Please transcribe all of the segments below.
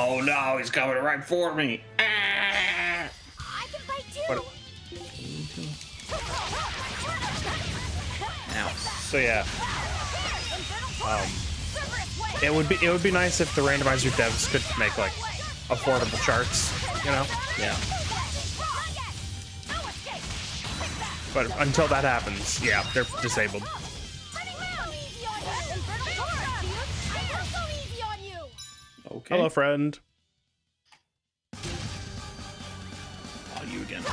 Oh no, he's coming right for me. Ah! I can fight too. What? Ow. So yeah, it would be nice if the randomizer devs could make like affordable charts, you know? Yeah. But until that happens, yeah, they're disabled. Okay. Hello, friend. Oh, you again.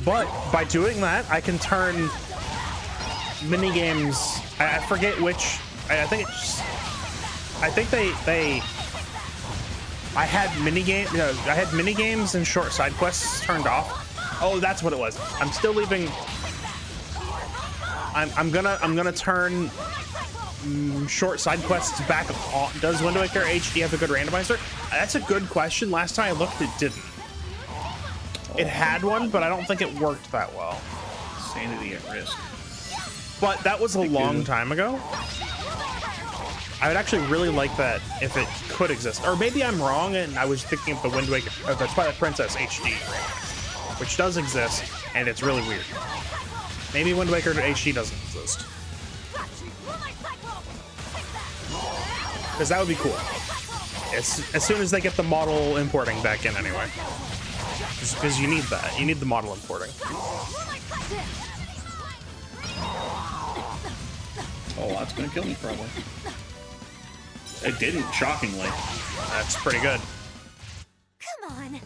But by doing that, I can turn mini games. I forget which. I think it's. I think they. I had mini game. I had mini games and short side quests turned off. Oh, that's what it was. I'm still leaving. I'm gonna turn short side quests back on. Does Wind Waker HD have a good randomizer? That's a good question. Last time I looked, it didn't. It had one, but I don't think it worked that well. Sanity at risk. But that was a long time ago. I would actually really like that if it could exist. Or maybe I'm wrong and I was thinking of the Wind Waker, or the Twilight Princess HD, which does exist, and it's really weird. Maybe Wind Waker HD doesn't exist. Because that would be cool. As soon as they get the model importing back in anyway. Because you need that. You need the model importing. Oh, that's gonna kill me probably. It didn't, shockingly. That's pretty good. Come on,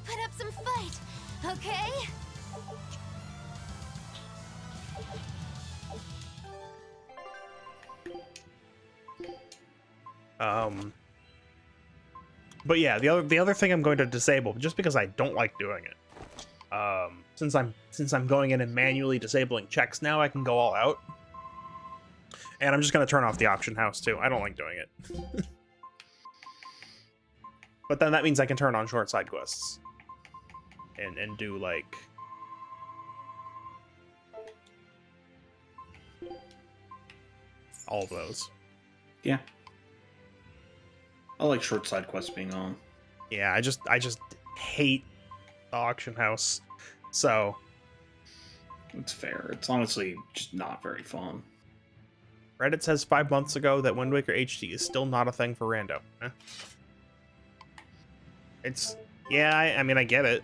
put up some fight, okay? But yeah, the other thing I'm going to disable, just because I don't like doing it. Since I'm going in and manually disabling checks now, I can go all out. And I'm just going to turn off the auction house too. I don't like doing it. But then that means I can turn on short side quests. And do like... all of those. Yeah. I like short side quests being on. Yeah, I just hate the auction house. So... It's fair. It's honestly just not very fun. Reddit says 5 months ago that Wind Waker HD is still not a thing for rando. It's... yeah, I mean, I get it.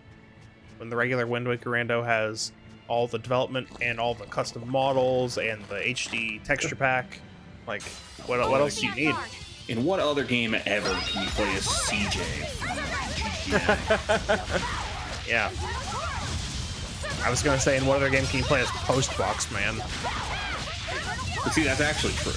When the regular Wind Waker rando has all the development and all the custom models and the HD texture pack, like, what else do you need? In what other game ever can you play as CJ? Yeah. I was gonna say, in what other game can you play as Postbox Man? But see, that's actually true.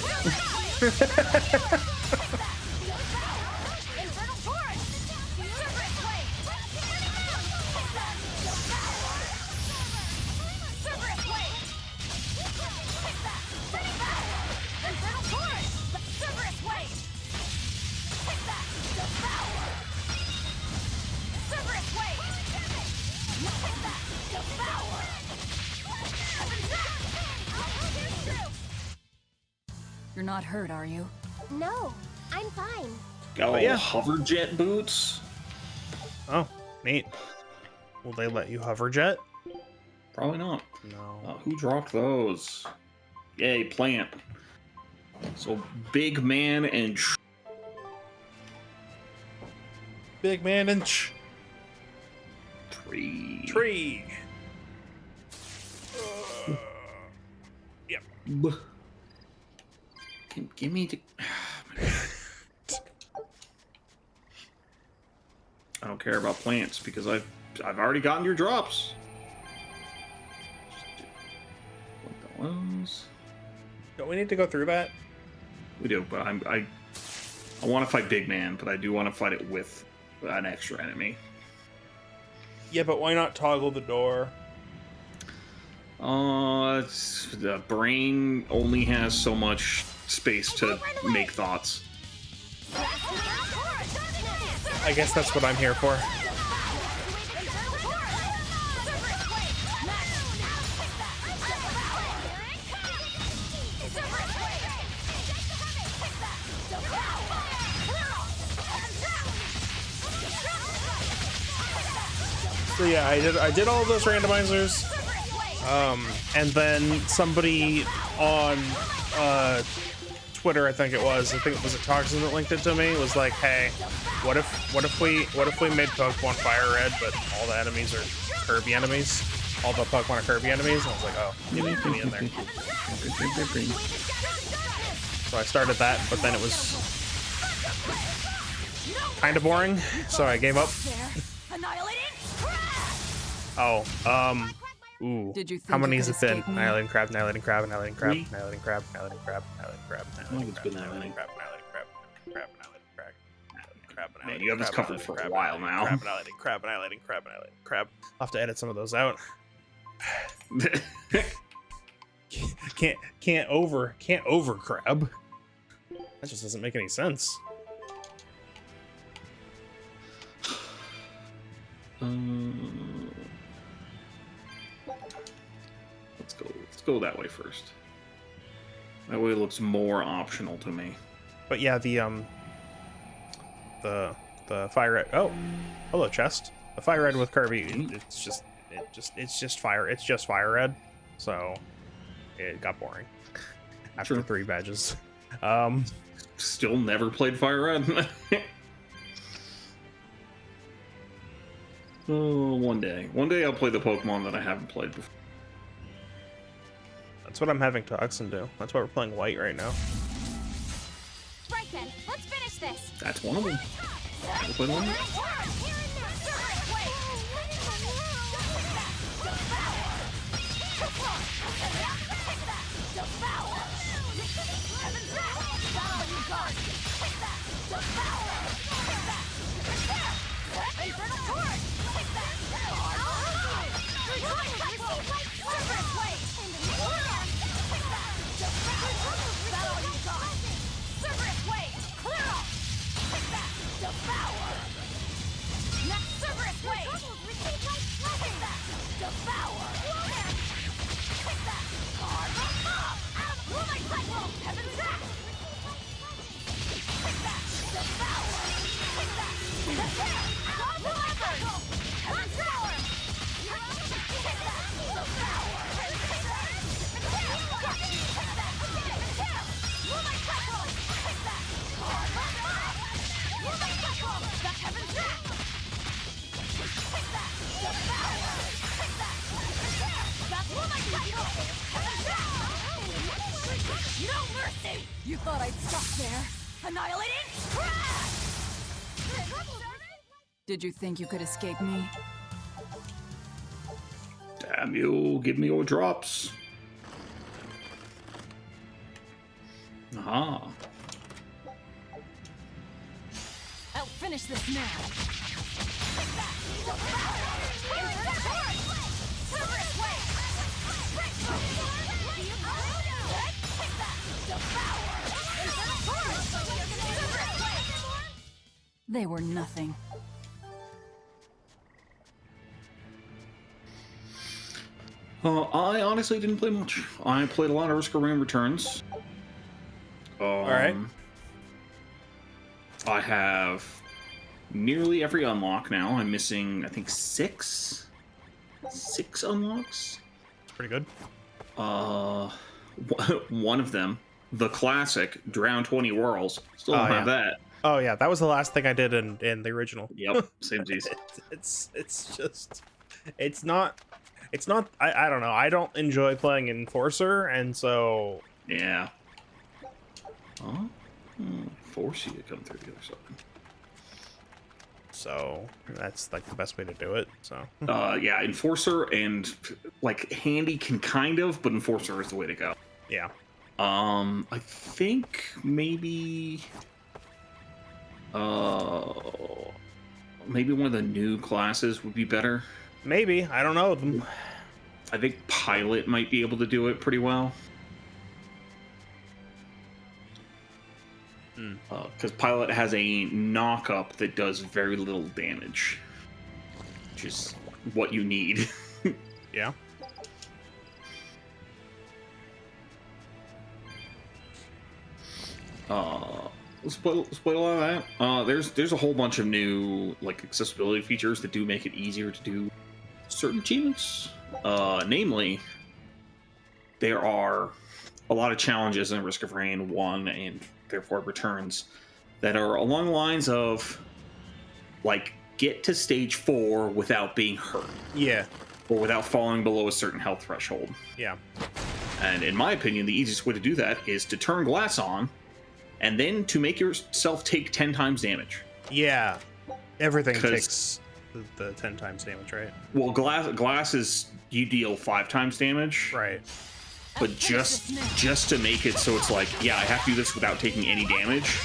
You're not hurt, are you? No, I'm fine. Oh, yeah. Hover jet boots? Oh, neat. Will they let you hover jet? Probably not. No. Who dropped those? Yay, plant. So, big man and... Big man and tree. tree. Yep. Give me the... I don't care about plants because I've already gotten your drops. Those. Don't we need to go through that? We do, but I want to fight Big Man, but I do want to fight it with an extra enemy. Yeah, but why not toggle the door? The brain only has so much space to make thoughts. I guess that's what I'm here for. So yeah, I did all of those randomizers. And then somebody on Twitter, I think it was a Toxin that linked it to me, was like, hey, what if we made Pokemon Fire Red, but all the enemies are Kirby enemies? All the Pokemon are Kirby enemies? And I was like, oh, get me in there. So I started that, but then it was kind of boring, so I gave up. Oh, ooh. How many has it been? Annihilating crab, annihilating crab, annihilating crab, annihilating crab, annihilating crab, annihilating crab, annihilating crab, annihilating crab, annihilating crab, annihilating crab, annihilating crab, Man, you have this covered for a while now. Crab, annihilating crab, annihilating crab, annihilating crab. I'll have to edit some of those out. Can't over crab. That just doesn't make any sense. Let's go that way first. That way it looks more optional to me. But yeah, the Fire Red. Oh, hello, chest. The Fire Red with Kirby. It's just Fire Red. So it got boring after 3 badges. Still never played Fire Red. Oh, one day I'll play the Pokemon that I haven't played before. That's what I'm having Toxin do. That's why we're playing White right now. Right then, let's finish this. That's one of them. Never played one. No mercy! You thought I'd stop there? Annihilating crash! Did you think you could escape me? Damn you, give me your drops. Aha. I'll finish this now. They were nothing. I honestly didn't play much. I played a lot of Risk of Rain Returns. All right. I have nearly every unlock now. I'm missing, I think, 6 unlocks. It's pretty good. One of them, the classic, Drown 20 Whirls. Still don't have that. Oh yeah, that was the last thing I did in the original. Yep, same piece. It's not. I don't know. I don't enjoy playing Enforcer, and so yeah. Huh? Force you to come through the other side. So that's like the best way to do it. So yeah, Enforcer and like Handy can kind of, but Enforcer is the way to go. Yeah. I think maybe maybe one of the new classes would be better. Maybe, I don't know. I think Pilot might be able to do it pretty well. Because Pilot has a knock-up that does very little damage, which is what you need. Yeah. Let's play a lot of that. There's a whole bunch of new like accessibility features that do make it easier to do certain achievements. Namely, there are a lot of challenges in Risk of Rain 1 and therefore Returns that are along the lines of, like, get to stage 4 without being hurt. Yeah. Or without falling below a certain health threshold. Yeah. And in my opinion, the easiest way to do that is to turn glass on and then to make yourself take 10 times damage. Yeah. Everything takes the 10 times damage, right? Well, glass is you deal 5 times damage. Right. But just to make it so it's like, yeah, I have to do this without taking any damage,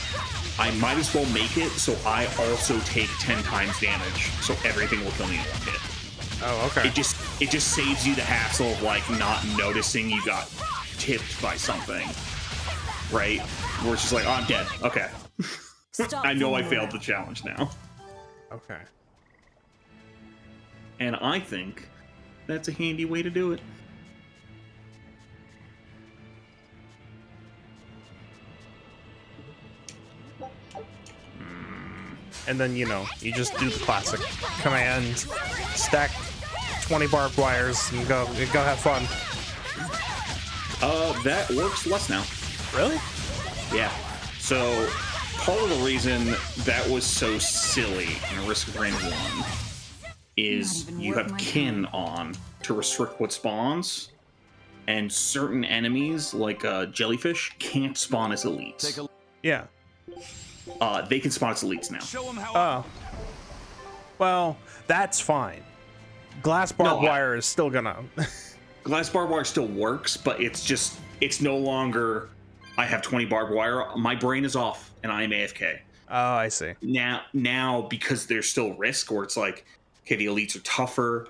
I might as well make it so I also take 10 times damage, so everything will kill me in one hit. Oh, okay. It just saves you the hassle of, like, not noticing you got tipped by something, right? Where it's just like, oh, I'm dead. Okay. I know I failed the challenge now. Okay. And I think that's a handy way to do it. And then, you know, you just do the classic command, stack 20 barbed wires, and go have fun. That works less now. Really? Yeah. So, part of the reason that was so silly in Risk of Rain 1 is you have kin on to restrict what spawns, and certain enemies, like jellyfish, can't spawn as elites. Yeah. They can spawn as elites now. Oh. Well, that's fine. Glass barbed wire is still gonna... Glass barbed wire still works, but it's no longer, I have 20 barbed wire, my brain is off, and I am AFK. Oh, I see. Now, because there's still risk, where it's like, okay, the elites are tougher,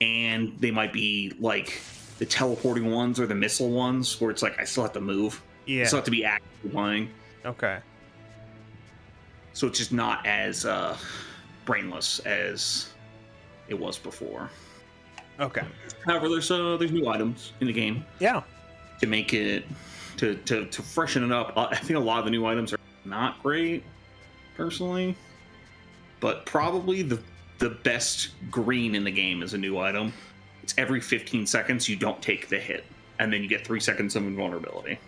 and they might be, like, the teleporting ones or the missile ones, where it's like, I still have to move. Yeah. I still have to be actively playing. Okay. So it's just not as brainless as it was before. Okay. However, there's new items in the game. Yeah. To make it to freshen it up. I think a lot of the new items are not great, personally, but probably the best green in the game is a new item. It's every 15 seconds you don't take the hit, and then you get 3 seconds of invulnerability.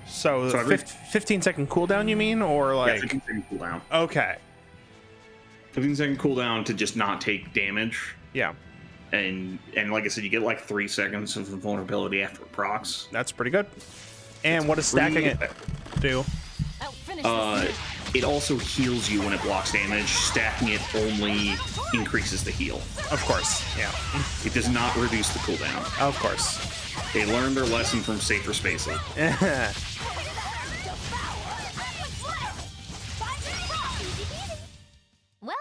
So 15-second cooldown, you mean, or like? Yeah, 15-second cooldown. Okay. 15-second cooldown to just not take damage. Yeah. And like I said, you get like 3 seconds of invulnerability after it procs. That's pretty good. And what does stacking it do? It also heals you when it blocks damage. Stacking it only increases the heal. Of course, yeah. It does not reduce the cooldown. Of course. They learned their lesson from Safer Spacing. Well,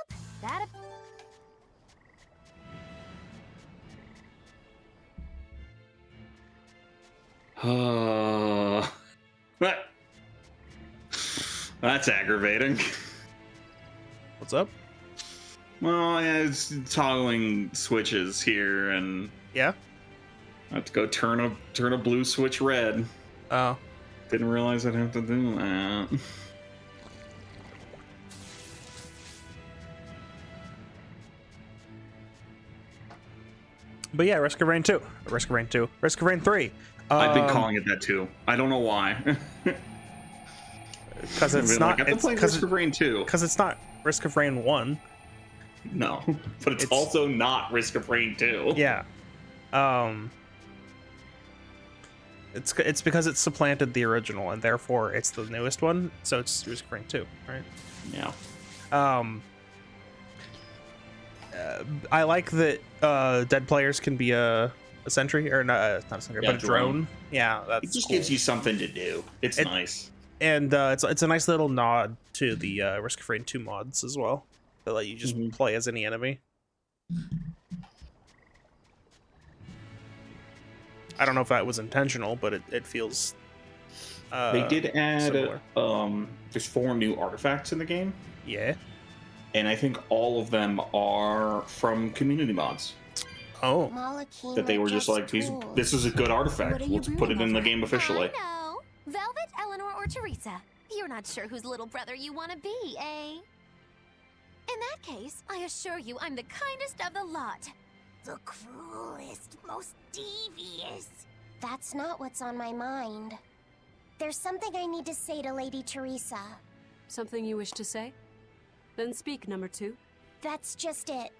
that. That's aggravating. What's up? Well, yeah, it's toggling switches here, and yeah, I have to go turn a blue switch red. Oh, didn't realize I'd have to do that. But yeah, Risk of Rain 2, Risk of Rain 2, Risk of Rain 3. I've been calling it that too. I don't know why. Because it's not. Like, it's Risk of Rain 2. Because it's not Risk of Rain 1. No, but it's also not Risk of Rain 2. Yeah. It's because it supplanted the original, and therefore it's the newest one. So it's Risk of Rain 2, right? Yeah. I like that dead players can be a sentry, or not a sentry, but a drone. Yeah, that's it. Just cool. gives you something to do. It's nice. And it's a nice little nod to the Risk of Rain 2 mods as well, that let you just play as any enemy. I don't know if that was intentional, but it feels they did add similar. There's 4 new artifacts in the game. Yeah. And I think all of them are from community mods. Oh. That they were just like, this is a good artifact. Let's put it in the game officially. I know. Velvet, Eleanor, or Teresa. You're not sure whose little brother you want to be, eh? In that case, I assure you I'm the kindest of the lot. The cruelest, most devious. That's not what's on my mind. There's something I need to say to Lady Teresa. Something you wish to say? Then speak, number 2. That's just it.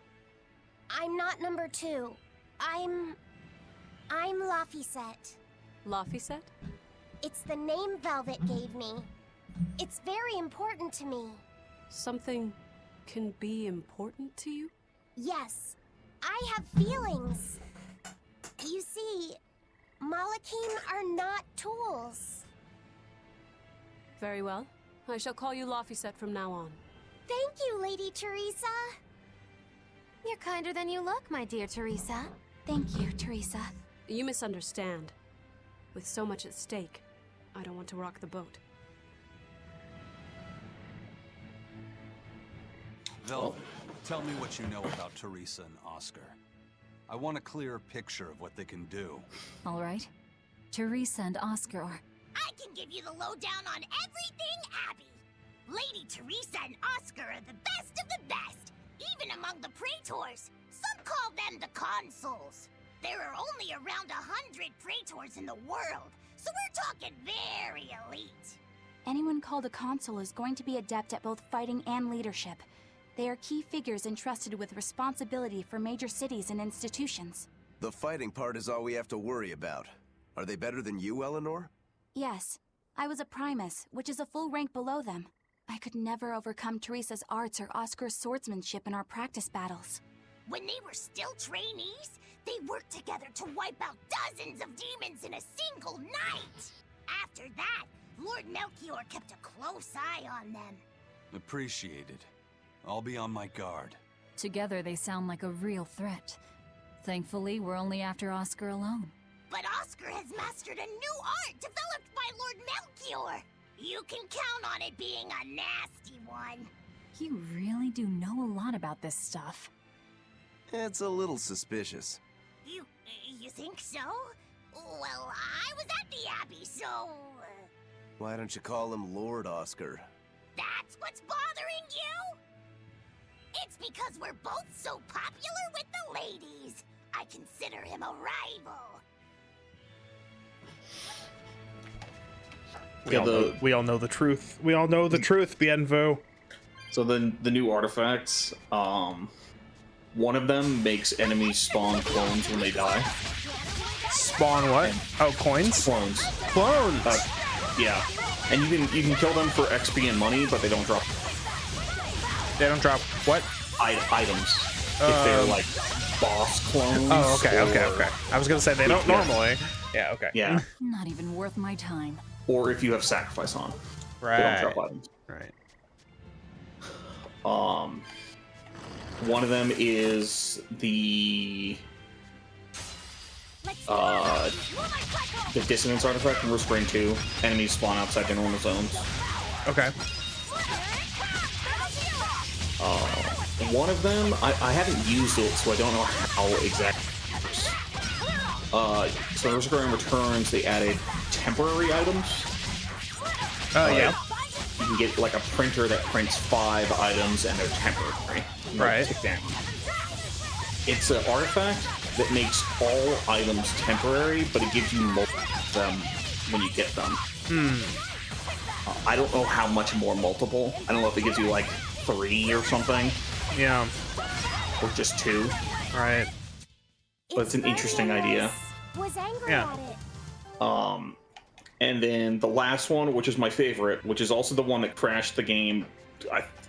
I'm not number 2. I'm Laphicet. Laphicet? It's the name Velvet gave me. It's very important to me. Something can be important to you? Yes, I have feelings. You see, Malakim are not tools. Very well. I shall call you Laphicet from now on. Thank you, Lady Teresa. You're kinder than you look, my dear Teresa. Thank you, Teresa. You misunderstand. With so much at stake, I don't want to rock the boat. Velvet, tell me what you know about Teresa and Oscar. I want a clearer picture of what they can do. All right. Teresa and Oscar are... I can give you the lowdown on everything Abby. Lady Teresa and Oscar are the best of the best, even among the praetors. Some call them the consuls. There are only around 100 praetors in the world, so we're talking very elite. Anyone called a consul is going to be adept at both fighting and leadership. They are key figures entrusted with responsibility for major cities and institutions. The fighting part is all we have to worry about. Are they better than you, Eleanor? Yes. I was a primus, which is a full rank below them. I could never overcome Teresa's arts or Oscar's swordsmanship in our practice battles. When they were still trainees, they worked together to wipe out dozens of demons in a single night. After that, Lord Melchior kept a close eye on them. Appreciated. I'll be on my guard. Together they sound like a real threat. Thankfully, we're only after Oscar alone. But Oscar has mastered a new art developed by Lord Melchior. You can count on it being a nasty one. You really do know a lot about this stuff. It's a little suspicious. You think so? Well, I was at the Abbey, so... Why don't you call him Lord Oscar? That's what's bothering you? It's because we're both so popular with the ladies. I consider him a rival. We all know the truth. We all know the truth, Bienvu. So the new artifacts, one of them makes enemies spawn clones when they die. Spawn what? Oh, coins? Clones. Clones! Yeah. And you can kill them for XP and money, but they don't drop... They don't drop what? Items. If they're like boss clones. Oh, okay. I was gonna say they don't normally. Yeah, okay. Yeah. Not even worth my time. Or if you have sacrifice on. Right. They don't drop items. Right. One of them is the dissonance artifact in Risk Rain 2. Enemies spawn outside their normal zones. Okay. One of them, I haven't used it, so I don't know how exactly it works. So Risk Rain Returns, they added temporary items. Yeah. You can get like a printer that prints 5 items and they're temporary. Right. Tick down. It's an artifact that makes all items temporary, but it gives you multiple of them when you get them. I don't know how much more multiple. I don't know if it gives you like 3 or something. Yeah. Or just 2. Right. But it's an interesting idea. Was angry Yeah. at it. And then the last one, which is my favorite, which is also the one that crashed the game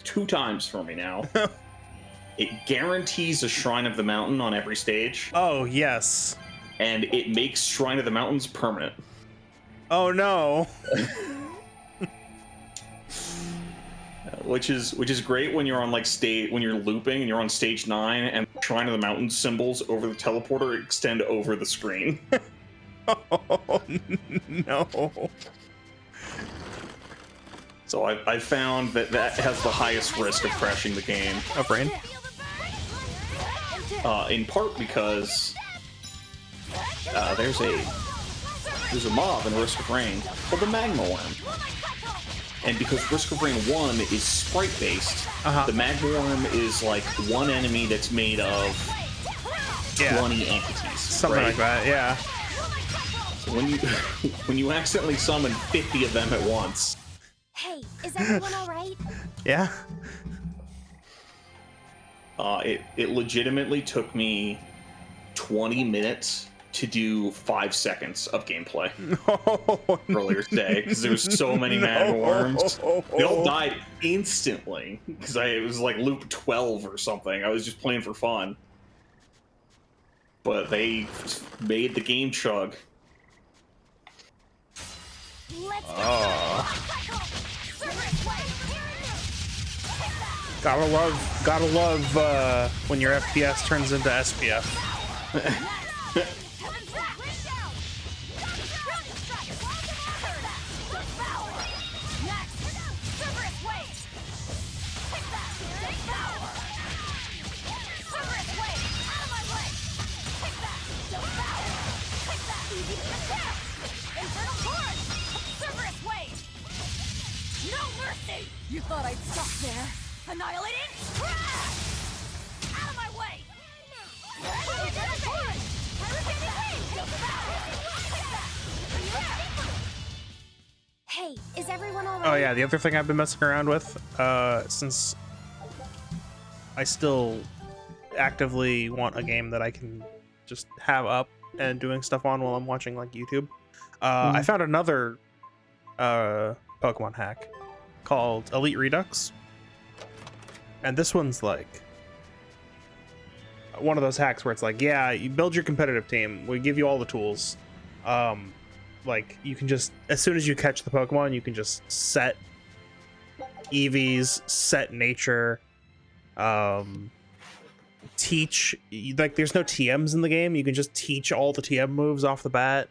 2 times for me now. It guarantees a Shrine of the Mountain on every stage. Oh, yes. And it makes Shrine of the Mountains permanent. Oh, no. Which is great when you're on like when you're looping and you're on stage 9 and Shrine of the Mountain symbols over the teleporter extend over the screen. Oh, no. So I found that has the highest risk of crashing the game. Oh, brain. In part because there's a mob in Risk of Rain called the Magma Worm. and because Risk of Rain 1 is sprite-based, the Magworm is like one enemy that's made of 20 entities. Something like that, yeah. So when you accidentally summon 50 of them at once... Hey, is everyone alright? Yeah. It legitimately took me 20 minutes to do 5 seconds of gameplay earlier today because there was so many mad worms. They all died instantly because it was like loop 12 or something. I was just playing for fun, but they made the game chug. Gotta love when your FPS turns into SPF. You thought I'd stop there? Annihilated? Out of my way! Hey, is everyone alright? Oh yeah, the other thing I've been messing around with, since I still actively want a game that I can just have up and doing stuff on while I'm watching like YouTube, I found another Pokemon hack called Elite Redux. And this one's like one of those hacks where it's like, yeah, you build your competitive team, we give you all the tools. Like you can just, as soon as you catch the Pokemon, you can just set EVs, set nature, teach, like there's no TMs in the game. You can just teach all the TM moves off the bat.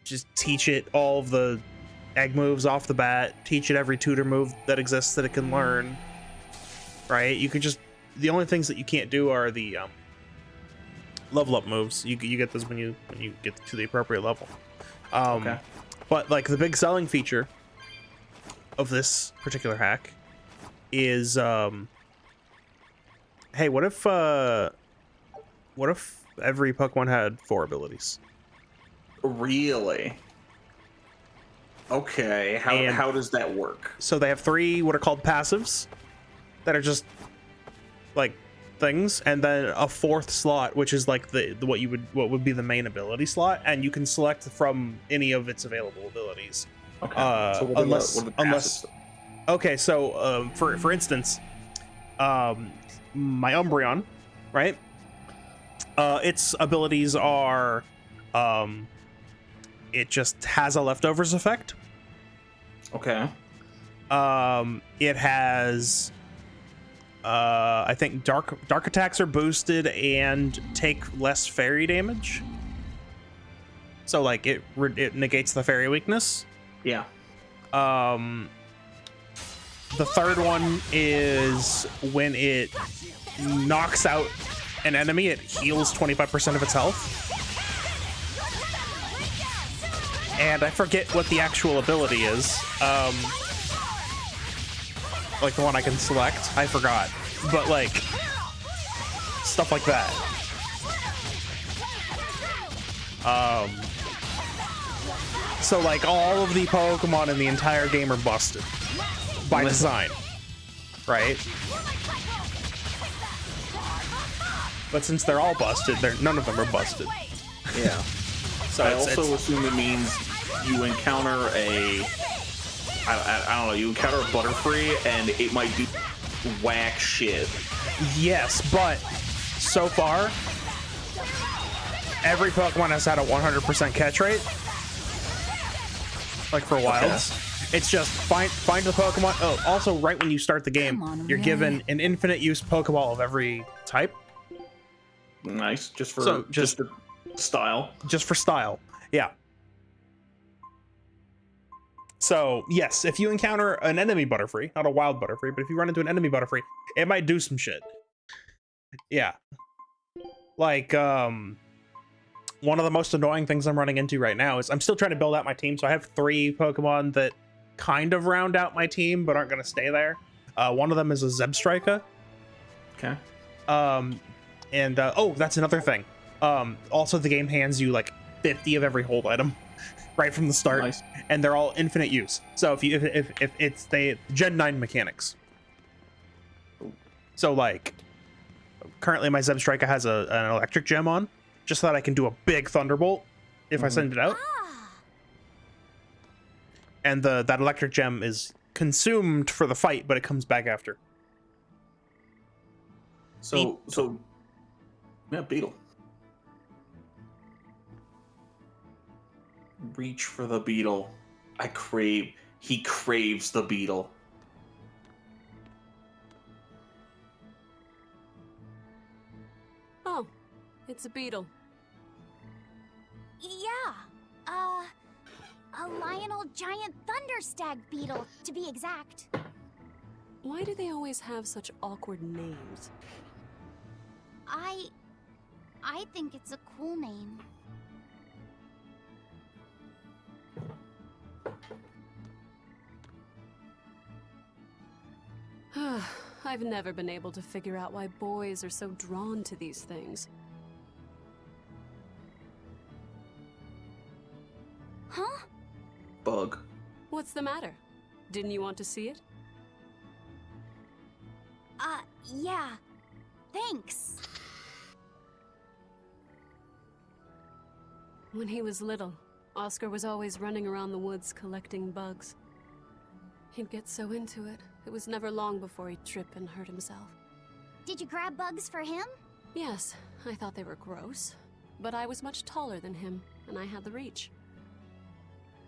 Just teach it all of the egg moves off the bat. Teach it every tutor move that exists that it can learn. Right? You can just, the only things that you can't do are the level up moves. You get those when you get to the appropriate level. Okay. But like the big selling feature of this particular hack is hey, what if every Pokemon had 4 abilities? Really? Okay, how does that work? So they have 3 what are called passives that are just like things, and then a 4th slot which is like what would be the main ability slot, and you can select from any of its available abilities. Okay. So unless okay, so for instance, my Umbreon, right? Its abilities are it just has a leftovers effect. Okay. It has I think dark attacks are boosted and take less fairy damage. So like it negates the fairy weakness. Yeah. The third one is when it knocks out an enemy, it heals 25% of its health. And I forget what the actual ability is. Like the one I can select, I forgot. But like stuff like that. So like all of the Pokemon in the entire game are busted by design, right? But since they're all busted, none of them are busted. Yeah. So I also assume it means you encounter I don't know, you encounter a Butterfree and it might do whack shit. Yes, but so far, every Pokemon has had a 100% catch rate. Like for wilds. Okay. It's just find the Pokemon. Oh, also right when you start the game, you're given an infinite use Pokeball of every type. Nice, just for style. Just for style, yeah. So yes, if you encounter an enemy Butterfree, not a wild Butterfree, but if you run into an enemy Butterfree, it might do some shit. Yeah. Like one of the most annoying things I'm running into right now is I'm still trying to build out my team. So I have 3 Pokemon that kind of round out my team, but aren't going to stay there. One of them is a Zebstrika. Okay. Oh, that's another thing. Also, the game hands you like 50 of every hold item right from the start, Nice. and they're all infinite use. So if it's the Gen 9 mechanics. So like, currently my Zebstrika has an electric gem on, just so that I can do a big thunderbolt if I send it out. And that electric gem is consumed for the fight, but it comes back after. So yeah, beetle. Reach for the beetle. He craves the beetle. Oh, it's a beetle. Yeah, a Lionel giant thunderstag beetle, to be exact. Why do they always have such awkward names? I think it's a cool name. I've never been able to figure out why boys are so drawn to these things. Huh? Bug. What's the matter? Didn't you want to see it? Yeah. Thanks. When he was little, Oscar was always running around the woods collecting bugs. He'd get so into it, it was never long before he'd trip and hurt himself. Did you grab bugs for him? Yes, I thought they were gross, but I was much taller than him, and I had the reach.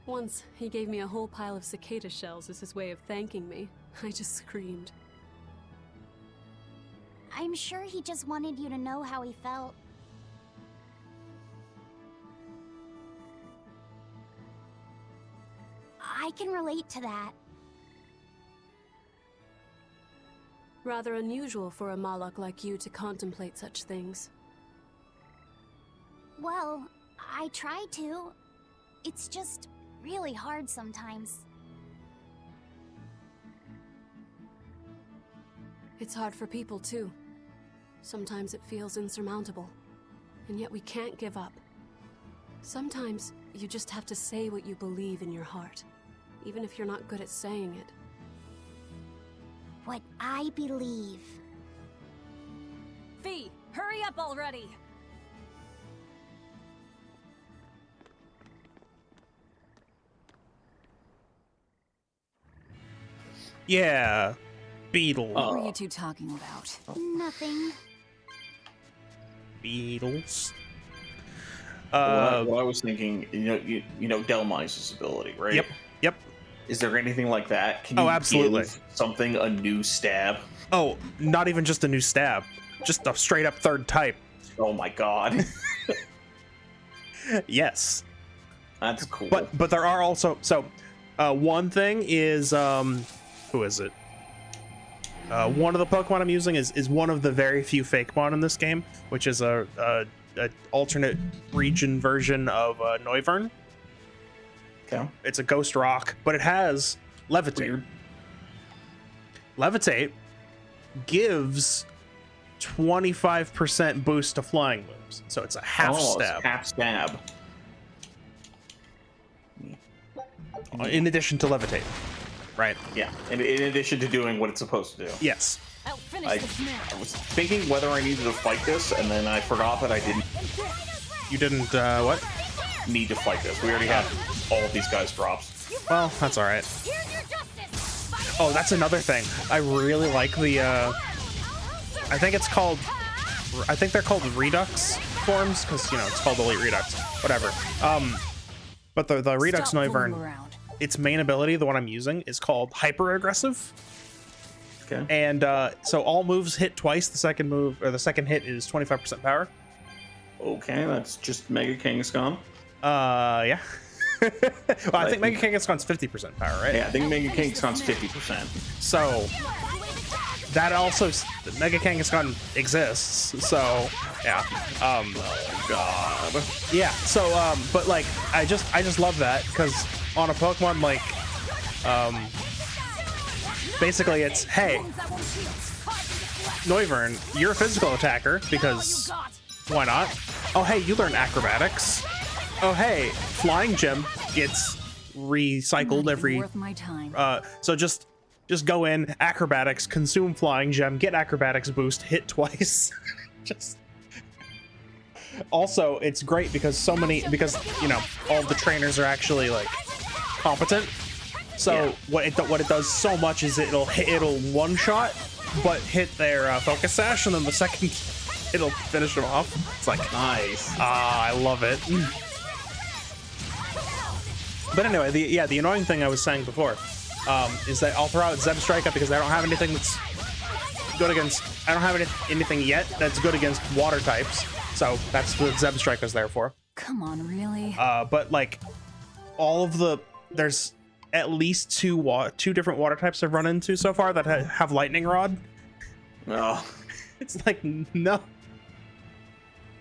Once, he gave me a whole pile of cicada shells as his way of thanking me. I just screamed. I'm sure he just wanted you to know how he felt. I can relate to that. Rather unusual for a Malak like you to contemplate such things. Well, I try to. It's just really hard sometimes. It's hard for people too. Sometimes it feels insurmountable, and yet we can't give up. Sometimes you just have to say what you believe in your heart, even if you're not good at saying it. What I believe. Fee, hurry up already! Yeah, beetle. What were you two talking about? Nothing. Beetles. What I was thinking, you know Delmice's ability, right? Yep. Is there anything like that? Can you absolutely. give something a new stab? Oh, not even just a new stab, just a straight up third type. Oh my god. Yes. That's cool. But there are also one thing is who is it? One of the Pokemon I'm using is one of the very few Fakemon in this game, which is a alternate region version of Noivern. Okay. It's a ghost rock, but it has Levitate. Weird. Levitate gives 25% boost to flying moves, so it's a half stab. It's half stab. In addition to Levitate, right? Yeah, in addition to doing what it's supposed to do. Yes. I'll finish I this now. was thinking whether I needed to fight this, and then I forgot that I didn't You didn't what? need to fight this. We already have all of these guys' drops. Well, that's all right. Here's your justice. Oh, that's another thing. I really like the I think they're called Redux forms, because it's called Elite Redux. Whatever. But the Redux Stop fooling Noivern, around. its main ability, the one I'm using, is called Hyper Aggressive. Okay. And so all moves hit twice. The second hit is 25% power. Okay, that's just Mega Kangaskhan. Yeah. Well, I think Mega Kangaskhan's 50% power, right? Yeah, I think Mega Kangaskhan's 50%. So that also, Mega Kangaskhan exists. So yeah. God. Yeah. So but like I just love that, because on a Pokemon like Basically, it's, hey, Noivern, you're a physical attacker, because why not? Oh, hey, you learn acrobatics. Oh, hey, flying gem gets recycled every... Worth my time. So just go in, acrobatics, consume flying gem, get acrobatics boost, hit twice. Just... Also, it's great because because, you know, all the trainers are actually, like, competent. So what it does so much is it'll one-shot, but hit their focus sash, and then the second it'll finish them off. It's like, Nice. I love it. But anyway, the annoying thing I was saying before is that I'll throw out Zeb Strika because I don't have anything that's good against. I don't have anything yet that's good against water types. So that's what Zeb Strika's there for. Come on, really? But like all of there's at least two different water types I've run into so far that have lightning rod. Oh. It's like, no,